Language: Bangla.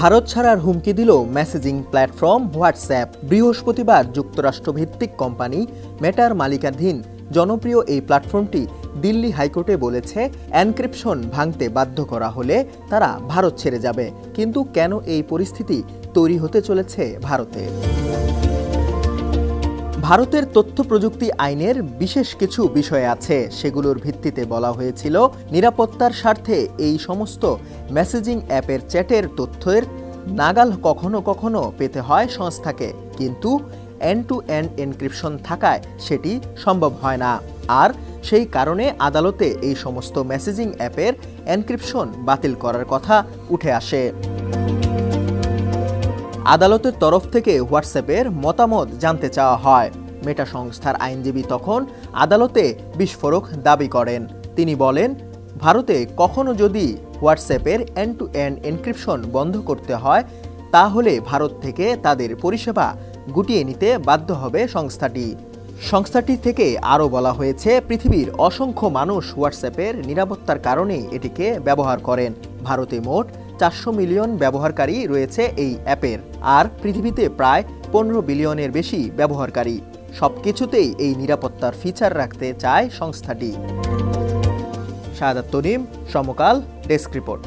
ভারত ছাড়ার হুমকি দিল মেসেজিং প্ল্যাটফর্ম হোয়াটসঅ্যাপ। বৃহস্পতিবার যুক্তরাষ্ট্রভিত্তিক কোম্পানি মেটার মালিকানাধীন জনপ্রিয় এই প্ল্যাটফর্মটি দিল্লি হাইকোর্টে বলেছে, এনক্রিপশন ভাঙতে বাধ্য করা হলে তারা ভারত ছেড়ে যাবে। কিন্তু কেন এই পরিস্থিতি তৈরি হতে চলেছে ভারতে? ভারতের তথ্য প্রযুক্তি আইনের বিশেষ কিছু বিষয় আছে, সেগুলোর ভিত্তিতে বলা হয়েছিল নিরাপত্তার স্বার্থে এই সমস্ত মেসেজিং অ্যাপের চ্যাটের তথ্যের নাগাল কখনো কখনো পেতে হয় সংস্থাকে, কিন্তু এন্ড টু এন্ড এনক্রিপশন থাকায় সেটি সম্ভব হয় না। আর সেই কারণে আদালতে এই সমস্ত মেসেজিং অ্যাপের এনক্রিপশন বাতিল করার কথা উঠে আসে। আদালতের তরফ থেকে হোয়াটসঅ্যাপের মতামত জানতে চাওয়া হয়। মেটা সংস্থার আইনজীবী তখন আদালতে বিস্ফোরক দাবি করেন। তিনি বলেন, ভারতে কখনো যদি হোয়াটসঅ্যাপের এন্ড টু এন্ড এনক্রিপশন বন্ধ করতে হয়, তাহলে ভারত থেকে তাদের পরিষেবা গুটিয়ে নিতে বাধ্য হবে সংস্থাটি থেকে আরও বলা হয়েছে, পৃথিবীর অসংখ্য মানুষ হোয়াটসঅ্যাপের নিরাপত্তার কারণে এটিকে ব্যবহার করেন। ভারতে মোট 400 মিলিয়ন ব্যবহারকারী রয়েছে এই অ্যাপের, আর পৃথিবীতে প্রায় 15 বিলিয়নের বেশি ব্যবহারকারী। সবকিছুতেই এই নিরাপত্তার ফিচার রাখতে চায় সংস্থাটি। শাহাদাত তনিম, সমকাল, ডেস্ক রিপোর্ট।